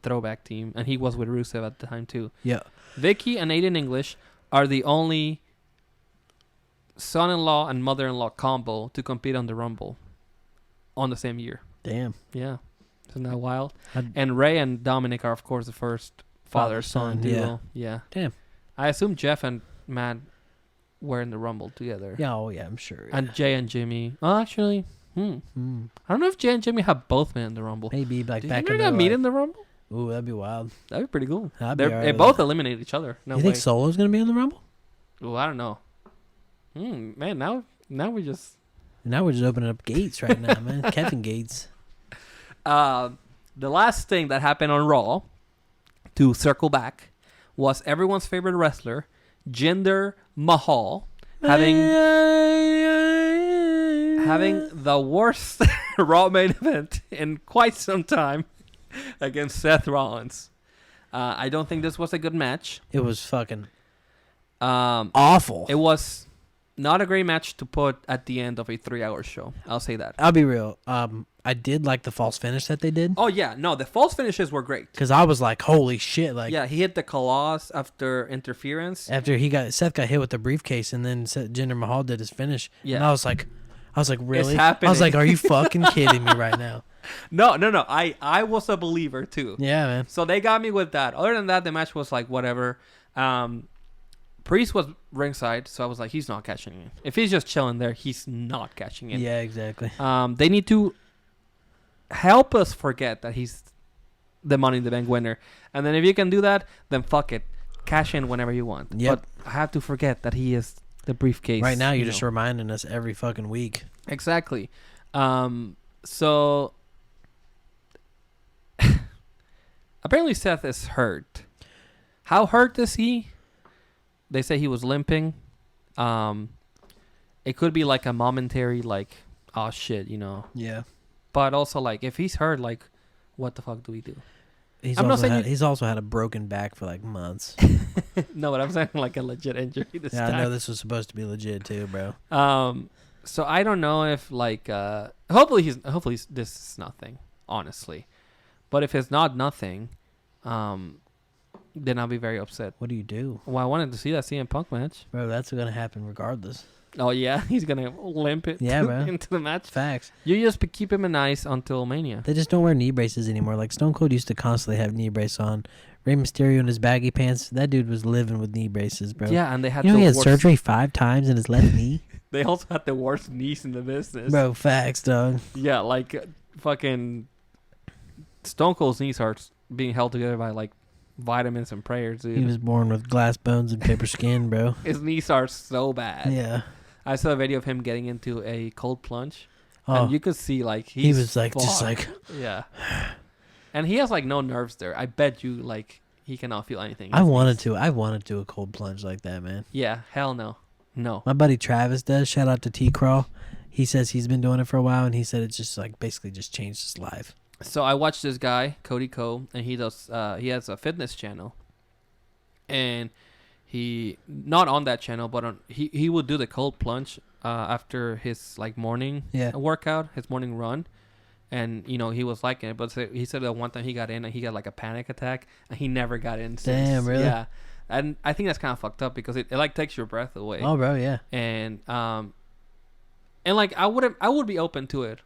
throwback team, and he was with Rusev at the time too. Yeah. Vicky and Aiden English are the only son-in-law and mother-in-law combo to compete on the Rumble on the same year. Damn. Yeah. Isn't that wild? I'd- And Ray and Dominic are, of course, the first father-son Father-son, duo. Yeah. Damn. I assume Jeff and Matt were in the Rumble together. Yeah, oh yeah, I'm sure. Yeah. And Jay and Jimmy. Oh, actually, I don't know if Jay and Jimmy have both been in the Rumble. Maybe like Did back you in ever the meet in the Rumble? Ooh, that'd be wild. That'd be pretty cool. I'd be alright They with both that. eliminate each other. No You way. think Solo's gonna be in the Rumble? Oh, I don't know. Man, now we just. Now we're just opening up Gates right now, man. Kevin Gates. The last thing that happened on Raw, to circle back, was everyone's favorite wrestler, Jinder Mahal having the worst Raw main event in quite some time against Seth Rollins. I don't think this was a good match. It was fucking awful. It was not a great match to put at the end of a 3-hour show. I'll say that. I'll be real. I did like the false finish that they did. Oh, yeah. No, the false finishes were great. Because I was like, holy shit. Like, yeah, he hit the Colossus after interference. After Seth got hit with the briefcase, and then Jinder Mahal did his finish. Yeah. And I was like, really? It's happening. I was like, are you fucking kidding me right now? No. I was a believer, too. Yeah, man. So they got me with that. Other than that, the match was like, whatever. Priest was ringside, so I was like, he's not catching it. If he's just chilling there, he's not catching it. Yeah, exactly. They need to help us forget that he's the Money in the Bank winner. And then if you can do that, then fuck it. Cash in whenever you want. Yep. But I have to forget that he is the briefcase. Right now, you're just reminding us every fucking week. Exactly. So apparently Seth is hurt. How hurt is he? They say he was limping. It could be like a momentary, like, oh shit, Yeah. But also, like, if he's hurt, like, what the fuck do we do? He's also had a broken back for like months. No, but I'm saying like a legit injury this time. I know this was supposed to be legit too, bro. So I don't know if like hopefully this is nothing, honestly. But if it's not nothing, then I'll be very upset. What do you do? Well, I wanted to see that CM Punk match. Bro, that's gonna happen regardless. Oh yeah, he's gonna limp it into the match. Facts. You just keep him in ice until Mania. They just don't wear knee braces anymore. Like Stone Cold used to constantly have knee brace on. Rey Mysterio in his baggy pants. That dude was living with knee braces, bro. Yeah, and they had he had surgery 5 times in his left knee. They also had the worst knees in the business. Bro, facts, dog. Yeah, like fucking Stone Cold's knees are being held together by like vitamins and prayers, dude. He was born with glass bones and paper skin, bro. His knees are so bad. Yeah. I saw a video of him getting into a cold plunge. Oh. And you could see like he was like fucked. just like yeah. And he has like no nerves there. I bet you like he cannot feel anything. I wanted to a cold plunge like that, man. Yeah, hell no. No. My buddy Travis does. Shout out to T-Crawl. He says he's been doing it for a while, and he said it's just like basically just changed his life. So I watched this guy, Cody Ko, and he has a fitness channel. And he not on that channel, but he would do the cold plunge after his like morning workout, his morning run. And he was liking it, but he said that one time he got in and he got like a panic attack, and he never got in since. Damn, really? Yeah. And I think that's kind of fucked up because it like takes your breath away. Oh, bro, yeah. And like I would be open to it.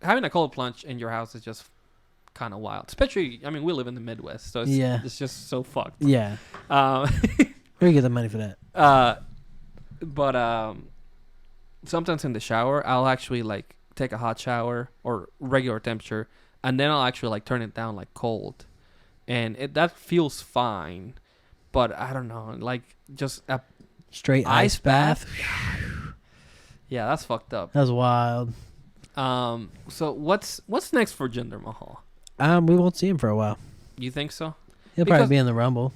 Having a cold plunge in your house is just kind of wild. Especially, I mean, we live in the Midwest, so it's just so fucked. Yeah. Where do you get the money for that? But sometimes in the shower, I'll actually like take a hot shower or regular temperature, and then I'll actually like turn it down like cold, and that feels fine. But I don't know, like just a straight ice bath. Yeah, that's fucked up. That was wild. So what's next for Jinder Mahal? We won't see him for a while. You think so? He'll probably be in the Rumble.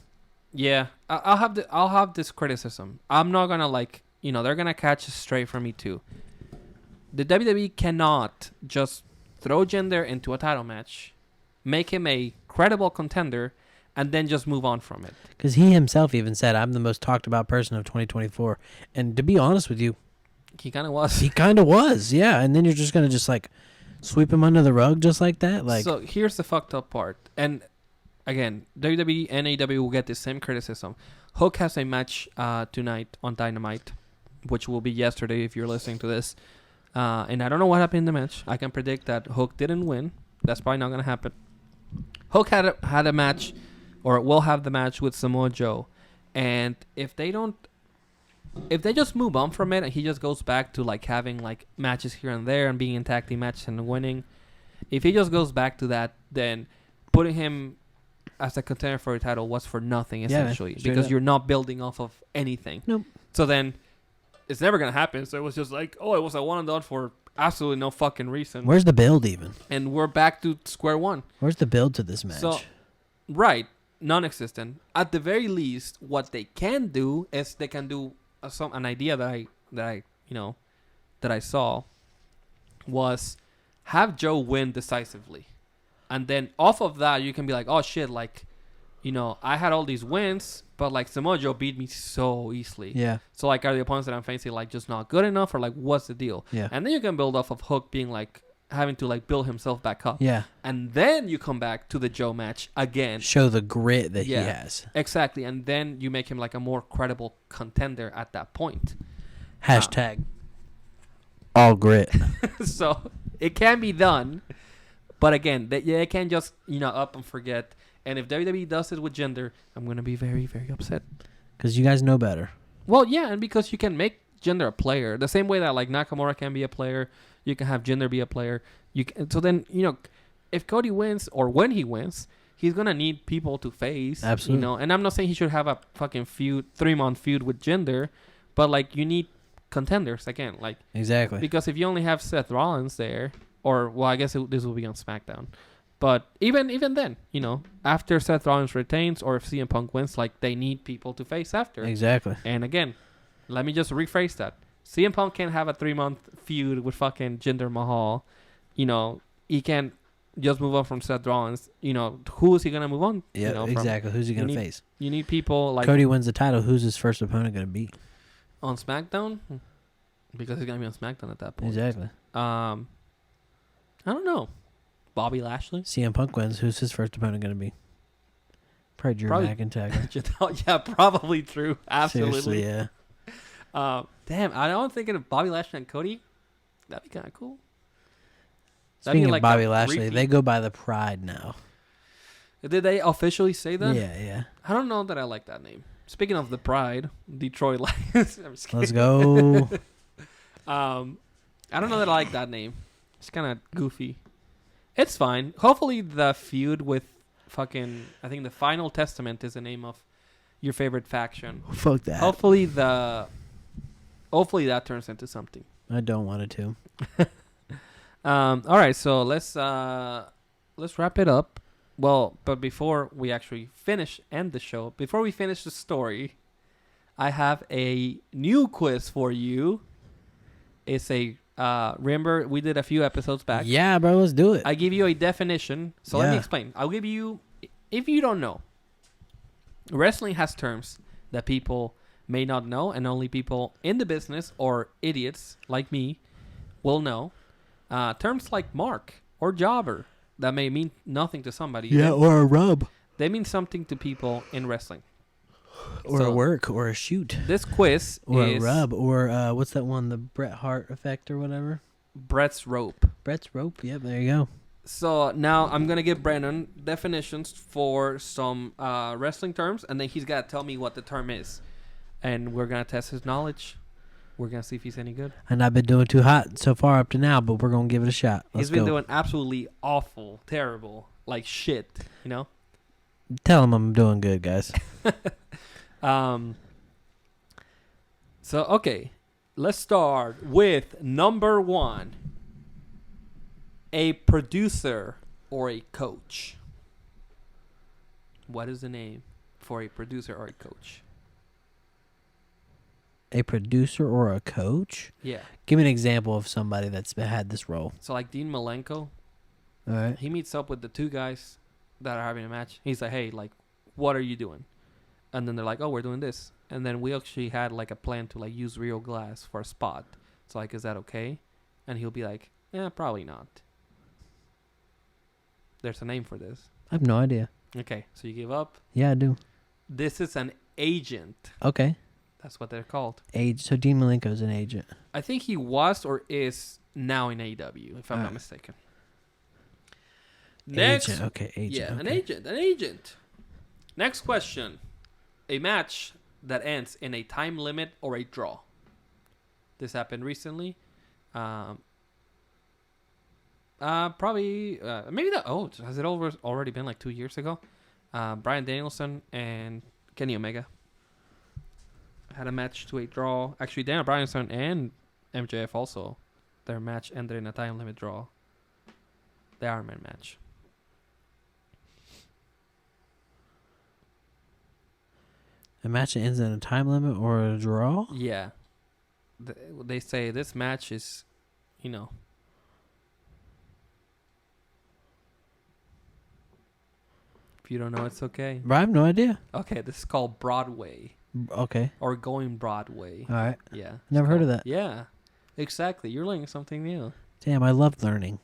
Yeah, I'll have this criticism. I'm not gonna like they're gonna catch straight from me too. The WWE cannot just throw Jinder into a title match, make him a credible contender, and then just move on from it. Because he himself even said, I'm the most talked about person of 2024. And to be honest with you, he kind of was. He kind of was, yeah. And then you're just going to just like sweep him under the rug just like that? Like, so here's the fucked up part. And again, WWE and AEW will get the same criticism. Hook has a match tonight on Dynamite, which will be yesterday if you're listening to this. And I don't know what happened in the match. I can predict that Hook didn't win. That's probably not going to happen. Hook had a match, or will have the match with Samoa Joe. And if they just move on from it and he just goes back to like having like matches here and there and being in tag team matches and winning, if he just goes back to that, then putting him as a contender for a title was for nothing essentially, because you're not building off of anything. Nope. So then it's never going to happen. So it was just like, oh, it was a one and done for absolutely no fucking reason. Where's the build even? And we're back to square one. Where's the build to this match? So, right. non-existent. At the very least, what they can do is they can do an idea that I saw was have Joe win decisively, and then off of that you can be like, oh shit, like, I had all these wins, but like Samoa Joe beat me so easily. Yeah. So like, are the opponents that I'm facing like just not good enough, or like what's the deal? Yeah. And then you can build off of Hook being like having to like build himself back up. Yeah. And then you come back to the Joe match again. Show the grit that he Yeah. has. Exactly. And then you make him like a more credible contender at that point. Hashtag all grit. So it can be done. But again, they can't just, up and forget. And if WWE does it with Jinder, I'm going to be very, very upset. Because you guys know better. Well, yeah, and because you can make Jinder a player. The same way that like Nakamura can be a player, you can have Jinder be a player. So then, if Cody wins or when he wins, he's going to need people to face. Absolutely. And I'm not saying he should have a fucking 3-month feud with Jinder, but like you need contenders again. Like Exactly. because if you only have Seth Rollins there, or well, I guess this will be on SmackDown. But even then, after Seth Rollins retains or if CM Punk wins, like they need people to face after. Exactly. And again, let me just rephrase that. CM Punk can't have a 3-month feud with fucking Jinder Mahal. He can't just move on from Seth Rollins. Who is he gonna move on? Yeah, exactly. Who's he gonna face? You need people like Cody wins the title. Who's his first opponent gonna be? On SmackDown, because he's gonna be on SmackDown at that point. Exactly. I don't know. Bobby Lashley. CM Punk wins. Who's his first opponent gonna be? Probably Drew McIntyre. Yeah, probably true. Absolutely. Seriously, yeah. Damn, I'm thinking of Bobby Lashley and Cody. That'd be kind of cool. Speaking like of Bobby a Lashley, repeat. they go by the Pride now. Did they officially say that? Yeah. I don't know that I like that name. Speaking of the Pride, Detroit Lions. I'm just Let's kidding. go. I don't know that I like that name. It's kind of goofy. It's fine. Hopefully the feud with fucking, I think the Final Testament is the name of your favorite faction. Fuck that. Hopefully that turns into something. I don't want it to. All right, so let's wrap it up. Well, but before we actually end the show, before we finish the story, I have a new quiz for you. It's remember we did a few episodes back. Yeah, bro, let's do it. I give you a definition. So let me Yeah. explain. I'll give you, if you don't know, wrestling has terms that people may not know, and only people in the business or idiots like me will know. Terms like mark or jobber that may mean nothing to somebody. or a rub. They mean something to people in wrestling. Or So, a work, or a shoot. This quiz Or is a rub, or what's that one? The Bret Hart effect or whatever? Brett's rope. Brett's rope. Yep, there you go. So now I'm going to give Brennan definitions for some wrestling terms, and then he's got to tell me what the term is. And we're going to test his knowledge. We're going to see if he's any good. And I've been doing too hot so far up to now, but we're going to give it a shot. Let's He's been go. doing absolutely awful, terrible, like shit, Tell him I'm doing good, guys. So, okay. Let's start with number 1. A producer or a coach. What is the name for a producer or a coach? A producer or a coach? Yeah. Give me an example of somebody that's had this role. So, like Dean Malenko, All right. he meets up with the 2 guys that are having a match. He's like, hey, like, what are you doing? And then they're like, oh, we're doing this. And then we actually had like a plan to like use real glass for a spot. So like, is that okay? And he'll be like, yeah, probably not. There's a name for this. I have no idea. Okay, so you give up. Yeah, I do. This is an agent. Okay. That's what they're called. So Dean Malenko's an agent. I think he was or is now in AEW, if I'm not mistaken. Next. Agent. Okay, agent. Yeah, okay. an agent. Next question. A match that ends in a time limit or a draw. This happened recently. Probably, maybe has it already been like 2 years ago? Bryan Danielson and Kenny Omega had a match to a draw. Actually, Daniel Bryanson and MJF also, their match ended in a time limit draw. The Iron Man match. A match that ends in a time limit or a draw? Yeah. They say this match is, you know. If you don't know, it's okay. I have no idea. Okay, this is called Broadway. Okay. Or Going Broadway. All right. Yeah. Never heard of that. Yeah. Exactly. You're learning something new. Damn, I love learning.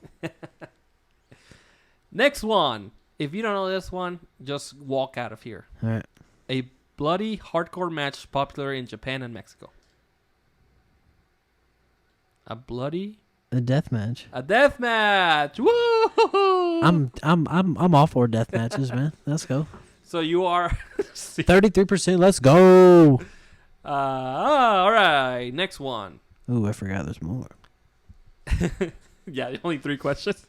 Next one. If you don't know this one, just walk out of here. All right. A bloody hardcore match popular in Japan and Mexico. A death match. A death match. Woo! I'm all for death matches, man. Let's go. So you are 33%. Let's go. All right. Next one. Ooh, I forgot there's more. Yeah, only 3 questions.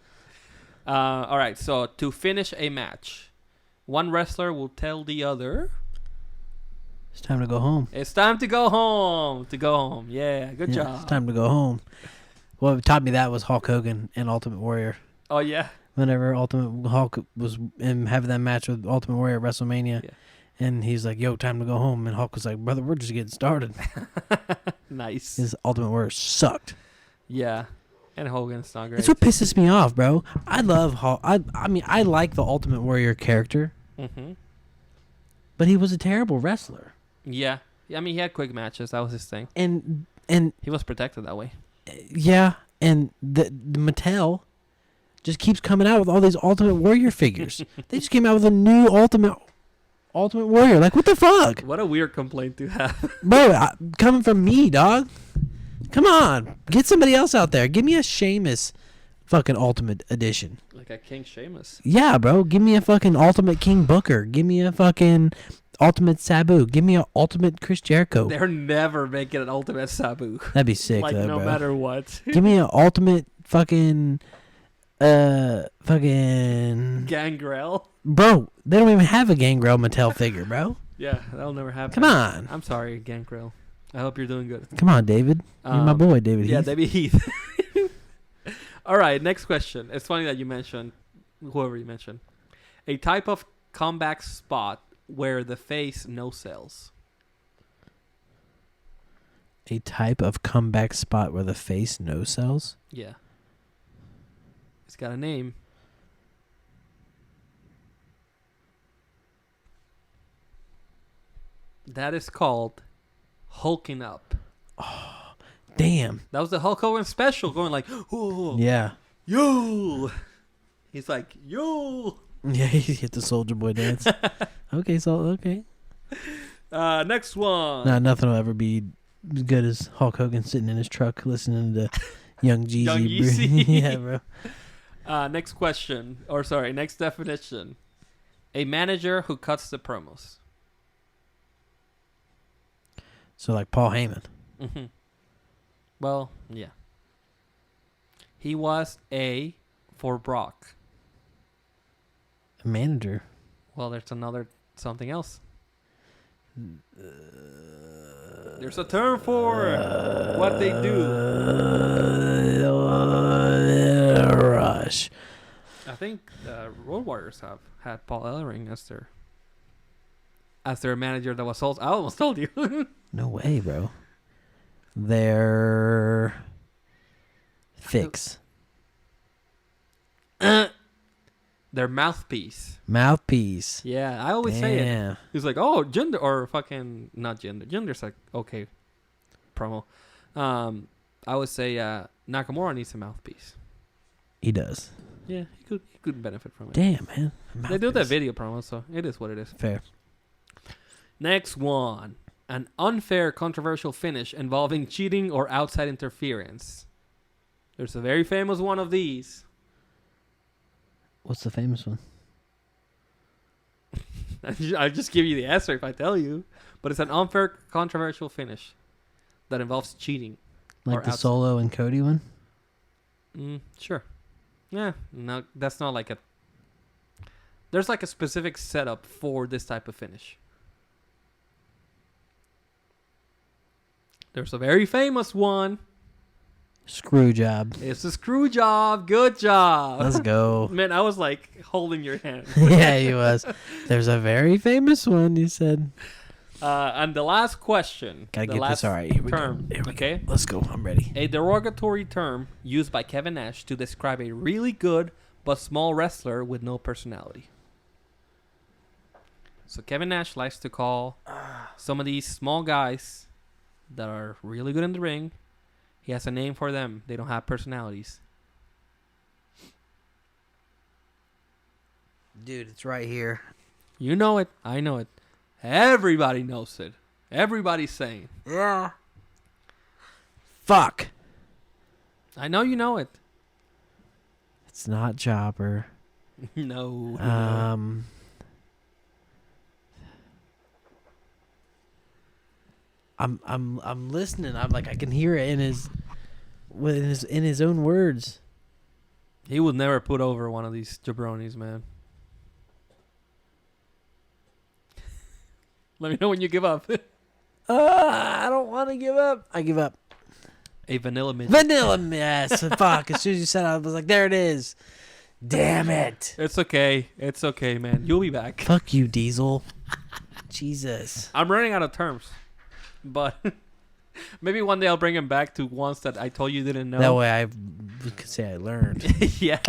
All right. So to finish a match, one wrestler will tell the other, It's time to go home. it's time to go home. To go home. Yeah. Good Yeah, job. It's time to go home. What taught me that was Hulk Hogan and Ultimate Warrior. Oh yeah. Whenever Ultimate Hulk was having that match with Ultimate Warrior at WrestleMania, Yeah. and he's like, "Yo, time to go home," and Hulk was like, "Brother, we're just getting started." Nice. His Ultimate Warrior sucked. Yeah. And Hogan's not great. That's what pisses me off, bro. I love Hulk. I mean, I like the Ultimate Warrior character, Mm-hmm. but he was a terrible wrestler. Yeah. I mean, he had quick matches. That was his thing. And He was protected that way. yeah, and the Mattel just keeps coming out with all these Ultimate Warrior figures. They just came out with a new Ultimate Warrior. Like, what the fuck? What a weird complaint to have. Bro, coming from me, dog. Come on. Get somebody else out there. Give me a Sheamus fucking Ultimate Edition. Like a King Sheamus. Yeah, bro. Give me a fucking Ultimate King Booker. Give me a fucking Ultimate Sabu. Give me an Ultimate Chris Jericho. They're never making an Ultimate Sabu. That'd be sick, Like, though, no bro. matter what. Give me an Ultimate fucking... Gangrel. Bro, they don't even have a Gangrel Mattel figure, bro. Yeah, that'll never happen. Come on. I'm sorry, Gangrel. I hope you're doing good. Come on, David. You're my boy, David Yeah, Heath. David Heath. All right, next question. It's funny that you mentioned, whoever you mentioned, a type of comeback spot where the face no sells. A type of comeback spot where the face no sells? Yeah. It's got a name. That is called hulking up. Damn. That was the Hulk Hogan special, going like, oh, Yeah. yo. He's like, yo. Yeah, he hit the Soldier Boy dance. Okay. Next one. Nah, nothing will ever be as good as Hulk Hogan sitting in his truck listening to Young Jeezy. Young bro. Yeezy. Yeah, bro. Next question. Or sorry, next definition. A manager who cuts the promos. So like Paul Heyman. Mm-hmm. Well, yeah. He was a for Brock. A manager. Well, there's another something else. There's a term for what they do. Rush. I think Road Warriors have had Paul Ellering as their manager. That was also, I almost told you. No way, bro. Their fix. Their mouthpiece. Mouthpiece. Yeah, I always say it. Damn. He's like, oh, Jinder, or fucking, not Jinder. Jinder's like, okay, promo. I would say Nakamura needs a mouthpiece. He does. Yeah, he could benefit from it. Damn, man. They do that Mouthpiece. video promo, so it is what it is. Fair. Next one. An unfair, controversial finish involving cheating or outside interference. There's a very famous one of these. What's the famous one? I'll just give you the answer if I tell you. But it's an unfair, controversial finish that involves cheating. Like Or the outside. Solo and Cody one? Sure. Yeah, no, that's not like a... There's like a specific setup for this type of finish. There's a very famous one. Screw job. It's a screw job. Good job. Let's go. Man, I was like holding your hand. Yeah, he was. There's a very famous one, you said. And the last question. Gotta the get last this all right. Here we term. go. Here we Okay. go. Let's go. I'm ready. A derogatory term used by Kevin Nash to describe a really good but small wrestler with no personality. So Kevin Nash likes to call some of these small guys that are really good in the ring. He has a name for them. They don't have personalities. Dude, it's right here. You know it. I know it. Everybody knows it. Everybody's saying. Yeah. Fuck. I know you know it. It's not Jobber. No. I'm listening. I'm like I can hear it in his own words. He would never put over one of these jabronis, man. Let me know when you give up. I don't want to give up. I give up. A vanilla midget. Vanilla mess. Fuck. As soon as you said it, I was like, there it is. Damn it. It's okay. It's okay, man. You'll be back. Fuck you, Diesel. Jesus. I'm running out of terms. But maybe one day I'll bring him back to ones that I told you didn't know. That way I could say I learned. Yeah.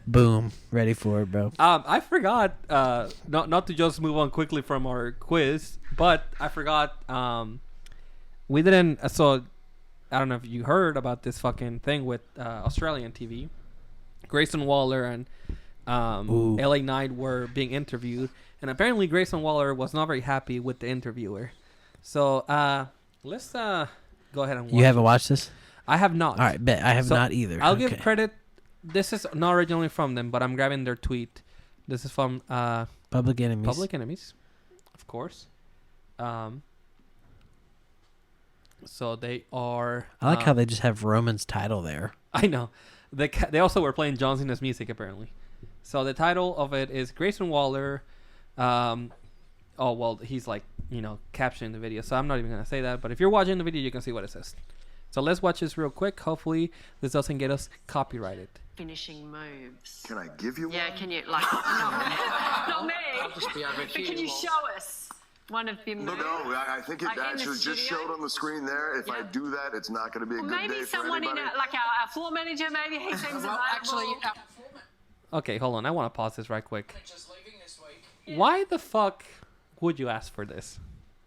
Boom. Ready for it, bro. I forgot, not to just move on quickly from our quiz, but I forgot, we didn't, so I don't know if you heard about this fucking thing with Australian TV. Grayson Waller and LA Knight were being interviewed, and apparently Grayson Waller was not very happy with the interviewer. So let's go ahead and watch. You haven't watched this? I have not. All right, bet. I have So, not either. I'll give credit. This is not originally from them, but I'm grabbing their tweet. This is from Public Enemies. Public Enemies, of course. So they are. I like how they just have Roman's title there. I know. They also were playing John Cena's music apparently. So the title of it is Grayson Waller. Oh well, he's like captioning the video, so I'm not even gonna say that. But if you're watching the video, you can see what it says. So let's watch this real quick. Hopefully, this doesn't get us copyrighted. Finishing moves. Can I give you one? Yeah, can you not me? I'll just be over But here. can you show us one of the moves? No, I think it Like in the actually just studio? showed on the screen there. If I Yeah. do that, it's not going to be a Well, good maybe day for someone in anybody. like our floor manager. Maybe he seems Well, available. actually, Okay, hold on. I want to pause this right quick. just leaving this week. Why the fuck would you ask for this?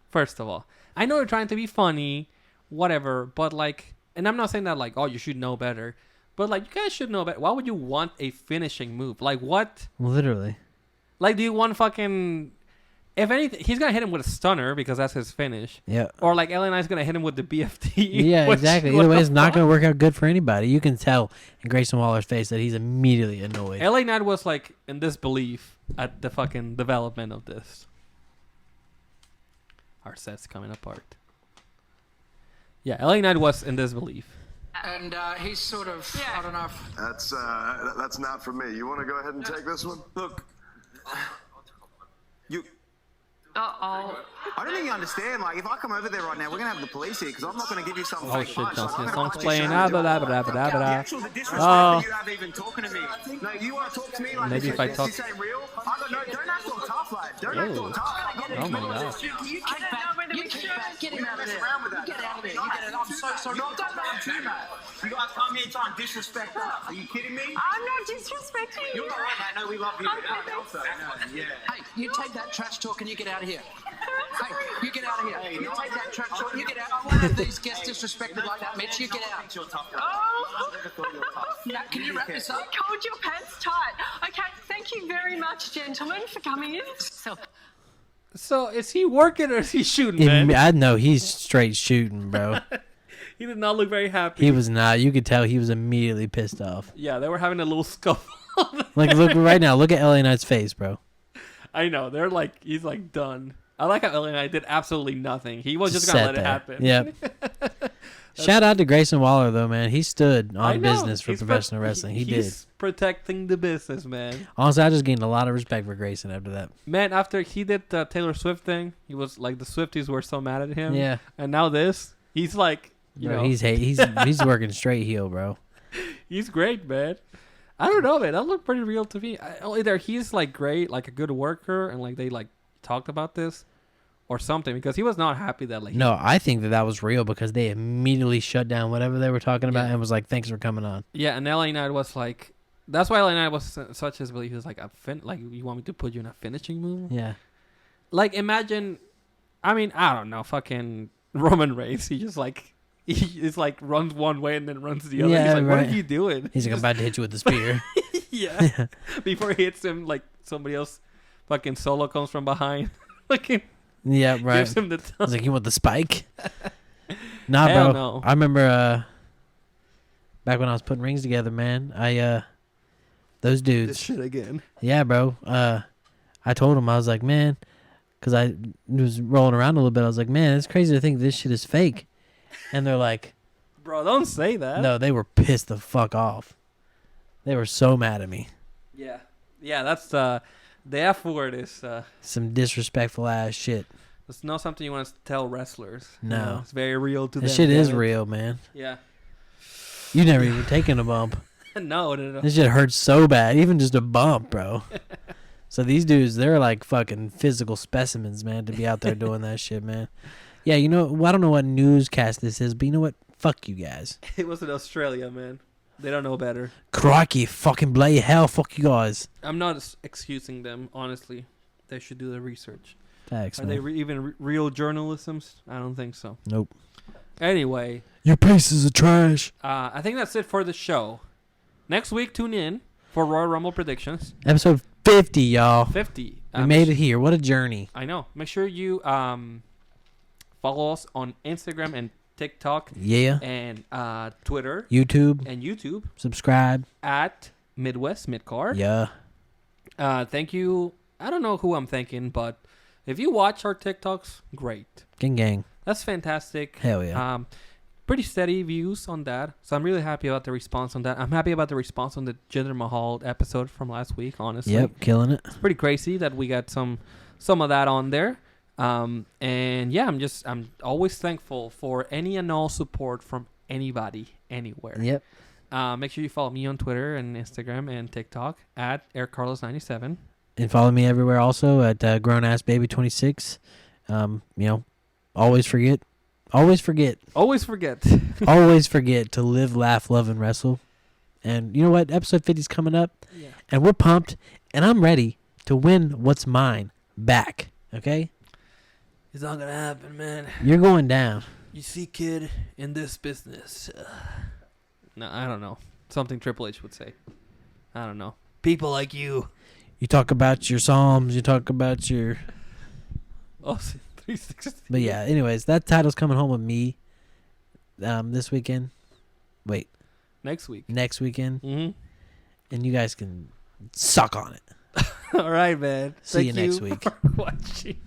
First of all, I know you're trying to be funny, whatever, but like, and I'm not saying that like, oh, you should know better, but like, you guys should know better. Why would you want a finishing move? Like, what? Literally. Like, do you want fucking? If anything, he's gonna hit him with a stunner because that's his finish. Yeah. Or like, LNI's gonna hit him with the BFT. Yeah, which- exactly. what Either way, the it's not fuck? going to work out good for anybody. You can tell in Grayson Waller's face that he's immediately annoyed. LA Knight was like in disbelief at the fucking development of this. Our set's coming apart. Yeah, LA Knight was in disbelief. And he's sort of, Yeah. I don't know if... That's not for me. You want to go ahead and take this one? Look, you. Uh-oh. I don't think you understand. Like, if I come over there right now, we're gonna have the police here because I'm not gonna give you something. Oh fake shit, punch. Johnson, Like, the I'm gonna song's punch you playing. straight Ah, in blah, the blah, eye. blah, blah, blah, The blah. actual disrespect Oh. that you have even talking to me. No, you want to talk to me like Maybe this, if I this, talk- this ain't real. Don't act all tough, lad. Don't act all Ew. tough. Oh my god. You I kick don't know back. whether You we kick should. back. Get him out of Mess there. around with You that. get out of there. You get it. I'm so sorry. No, don't let him do that. You guys come here trying to disrespect us. Are you kidding me? I'm not disrespecting you. You're all right, mate. No, we love you. Okay. Also, no, yeah. Hey, you take that trash talk and you get out of here. Hey, you get out of here. You take that trash talk, you get out. I won't have these guests disrespected like that, Mitch. You get out. You're tough, guy. Oh. I never thought you were tough. Now, can you wrap this up? Hold your pants tight. Okay, thank you very much, gentlemen, for coming in. So is he working or is he shooting, man? I know he's straight shooting, bro. He did not look very happy. He was not. You could tell he was immediately pissed off. Yeah, they were having a little scuffle. Like, look right now. Look at LA Knight's face, bro. I know. They're like, he's like done. I like how LA Knight did absolutely nothing. He was just gonna sat let it there. happen. Yep. Shout out to Grayson Waller, though, man. He stood I on know. business for He's professional wrestling. He did. He's protecting the business, man. Honestly, I just gained a lot of respect for Grayson after that. Man, after he did the Taylor Swift thing, he was like, the Swifties were so mad at him. Yeah. And now this, he's like, you Bro, know, he's working straight heel, bro. he's great, man. I don't know, man. That looked pretty real to me. Either he's like great, like a good worker, and like they like talked about this, or something, because he was not happy that like No, I think that was real because they immediately shut down whatever they were talking about Yeah. and was like, "Thanks for coming on." Yeah, and LA Knight was like, that's why LA Knight was such his belief. He was like, like, you want me to put you in a finishing move? Yeah. Like, imagine, I mean, I don't know, fucking Roman Reigns. He just like, he's like runs one way and then runs the other. Yeah, He's like, what right. are you doing? He's like, "I'm about to hit you with the spear." Yeah. Before he hits him, like somebody else, fucking Solo comes from behind, fucking Yeah, right. gives him the I tongue. was like, "You want the spike?" Nah, Hell bro. no. I remember back when I was putting rings together, man. Those dudes. This shit again. Yeah, bro. I told him, I was like, man, because I was rolling around a little bit. I was like, man, it's crazy to think this shit is fake. And they're like, Bro, don't say that. no, they were pissed the fuck off. They were so mad at me. Yeah. Yeah, that's the F word is Some disrespectful ass shit. it's not something you want to tell wrestlers. You No. know, it's very real to That them. shit is damn it. real, man. Yeah. You never even taken a bump. No. This shit hurts so bad. Even just a bump, bro. So these dudes, they're like fucking physical specimens, man, to be out there doing that shit, man. Yeah, you know, well, I don't know what newscast this is, but you know what? Fuck you guys. It was in Australia, man. They don't know better. Crikey, fucking bloody hell, fuck you guys. I'm not excusing them, honestly. They should do the research. Thanks, Are man. they even real journalisms? I don't think so. Nope. Anyway, You pieces of trash. I think that's it for the show. Next week, tune in for Royal Rumble predictions. Episode 50, y'all. 50. We made it here. What a journey. I know. Make sure you follow us on Instagram and TikTok Yeah. and Twitter YouTube. and YouTube Subscribe. at Midwest Midcard. Yeah. Thank you. I don't know who I'm thanking, but if you watch our TikToks, great. Gang gang. That's fantastic. Hell yeah. Pretty steady views on that. So I'm really happy about the response on that. I'm happy about the response on the Jinder Mahal episode from last week, honestly. Yep, killing it. It's pretty crazy that we got some of that on there. And yeah, I'm always thankful for any and all support from anybody, anywhere. Yep. Make sure you follow me on Twitter and Instagram and TikTok at AirCarlos97. And follow me everywhere also at grownassbaby26. You know, always forget. Always forget Always forget. to live, laugh, love, and wrestle. And you know what? Episode 50 is coming up. Yeah. And we're pumped. And I'm ready to win what's mine back. Okay? It's not gonna happen, man. You're going down. You see, kid, in this business. No, I don't know. Something Triple H would say. I don't know. People like you. You talk about your Psalms. You talk about your... Oh, 360. But yeah, anyways, that title's coming home with me this weekend. Wait, Next week. next weekend. Mm-hmm. And you guys can suck on it. All right, man. See you Thank next week. for watching.